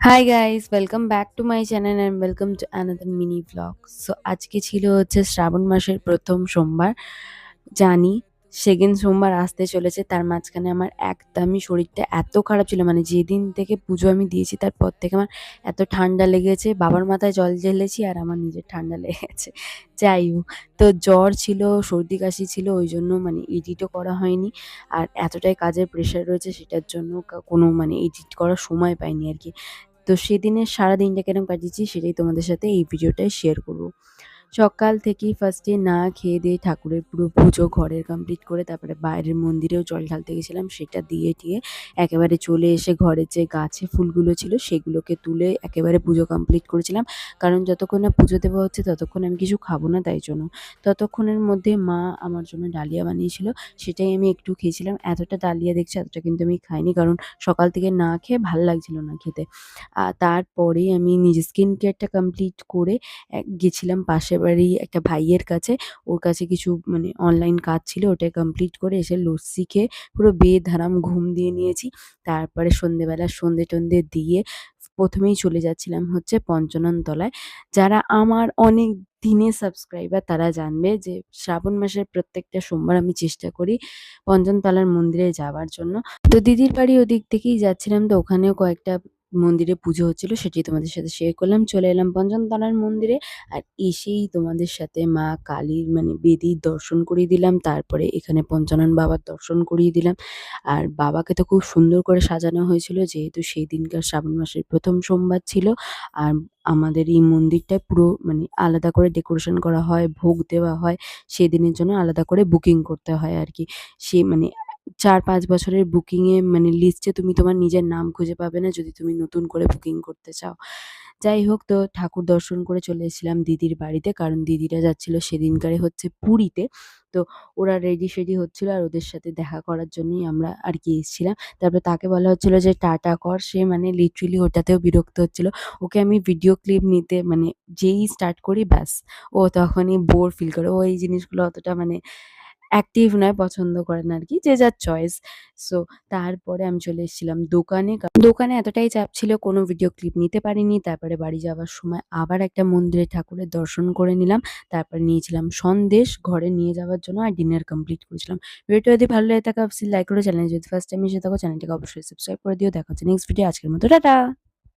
Hi guys, welcome back to my channel and welcome to another mini blog. So আজকে ছিল হচ্ছে শ্রাবণ মাসের প্রথম সোমবার। জানি সেকেন্ড সোমবার আসতে চলেছে, তার মাঝখানে আমার একদমই শরীরটা এত খারাপ ছিল, মানে যেদিন থেকে পুজো আমি দিয়েছি তারপর থেকে আমার এত ঠান্ডা লেগেছে, বাবার মাথায় জল ঢেলেছি আর আমার নিজের ঠান্ডা লেগেছে। যাই হোক, তো জ্বর ছিল, সর্দি কাশি ছিল, ওই জন্য মানে এডিটও করা হয়নি। আর এতটাই কাজের প্রেশার রয়েছে সেটার জন্য কোনো মানে এডিট করার সময় পাইনি আর কি। তো সেদিনের সারাদিনটা কেরম কাটিয়েছি সেটাই তোমাদের সাথে এই ভিডিওটায় শেয়ার করব। সকাল থেকেই ফার্স্টে না খেয়ে দিয়ে ঠাকুরের পুরো পুজো ঘরের কমপ্লিট করে তারপরে বাইরের মন্দিরেও জল ঢালতে গেছিলাম, সেটা দিয়ে টিয়ে একেবারে চলে এসে ঘরের যে গাছে ফুলগুলো ছিল সেগুলোকে তুলে একেবারে পুজো কমপ্লিট করেছিলাম। কারণ যতক্ষণ না পুজো দেওয়া হচ্ছে ততক্ষণ আমি কিছু খাবো না, তাই জন্য। ততক্ষণের মধ্যে মা আমার জন্য ডালিয়া বানিয়েছিল, সেটাই আমি একটু খেয়েছিলাম। এতটা ডালিয়া দেখছি এতটা কিন্তু আমি খাইনি, কারণ সকাল থেকে না খেয়ে ভাল লাগছিল না খেতে। তারপরেই আমি নিজের স্কিন কেয়ারটা কমপ্লিট করে গেছিলাম পাশের বাড়ি একটা ভাইয়ের কাছে। ওর কাছে কিছু মানে অনলাইন কাজ ছিল, ওটা কমপ্লিট করে এসে লস্যি খেয়ে পুরো বেধারাম ঘুম দিয়ে নিয়েছি। তারপরে সন্ধেবেলা সন্ধে-টন্ধে দিয়ে প্রথমেই চলে যাচ্ছিলাম হচ্ছে পঞ্চানন তলায়। যারা আমার অনেক দিনের সাবস্ক্রাইবার তারা জানবে যে শ্রাবণ মাসের প্রত্যেকটা সোমবার আমি চেষ্টা করি পঞ্চনতলার মন্দিরে যাওয়ার জন্য। তো দিদির বাড়ি ওদিক থেকেই যাচ্ছিলাম, তো ওখানেও কয়েকটা মন্দিরে পুজো হচ্ছিল, সেটি তোমাদের সাথে শেয়ার করলাম। চলে এলাম পঞ্চমতলার মন্দিরে, আর এসেই তোমাদের সাথে মা কালীর মানে বেদির দর্শন করিয়ে দিলাম, তারপরে এখানে পঞ্চানন বাবার দর্শন করিয়ে দিলাম। আর বাবাকে তো খুব সুন্দর করে সাজানো হয়েছিল, যেহেতু সেই দিনকার শ্রাবণ মাসের প্রথম সোমবার ছিল। আর আমাদের এই মন্দিরটা পুরো মানে আলাদা করে ডেকোরেশন করা হয়, ভোগ দেওয়া হয়, সেদিনের জন্য আলাদা করে বুকিং করতে হয় আর কি। সে মানে ৪-৫ বছরের বুকিংয়ে মানে লিস্টে তুমি তোমার নিজের নাম খুঁজে পাবে না যদি তুমি নতুন করে বুকিং করতে চাও। যাই হোক, তো ঠাকুর দর্শন করে চলে এসেছিলাম দিদির বাড়িতে, কারণ দিদিরা যাচ্ছিল সেদিনকারে হচ্ছে পুরীতে। তো ওরা রেডি-সেডি হচ্ছিল আর ওদের সাথে দেখা করার জন্যই আমরা আর কি এসেছিলাম। তারপরে তাকে বলা হচ্ছিল যে টাটা কর, সে মানে লিটারেলি ওটাতেও বিরক্ত হচ্ছিল। ওকে আমি ভিডিও ক্লিপ নিতে মানে যেই স্টার্ট করি ব্যাস ও তখনই বোর ফিল করে। ও এই জিনিসগুলো অতটা মানে অ্যাক্টিভ নয়, পছন্দ করে না আরকি, যে যার চয়েস। সো তারপরে আমি চলে এসেছিলাম দোকানে। দোকানে এতটাই চাপ ছিল কোনো ভিডিও ক্লিপ নিতে পারিনি। তারপরে বাড়ি যাওয়ার সময় আবার একটা মন্দিরে ঠাকুরের দর্শন করে নিলাম। তারপরে নিয়েছিলাম সন্দেশ ঘরে নিয়ে যাওয়ার জন্য আর ডিনার কমপ্লিট করেছিলাম। ভিডিওটা যদি ভালো লেগে থাকে অবশ্যই লাইক করে, চ্যানেলে যদি ফার্স্ট টাইম এসে থাকো চ্যানেলটাকে অবশ্যই সাবস্ক্রাইব করে দিও। দেখা হচ্ছে নেক্সট ভিডিও। আজকের মতো টাটা।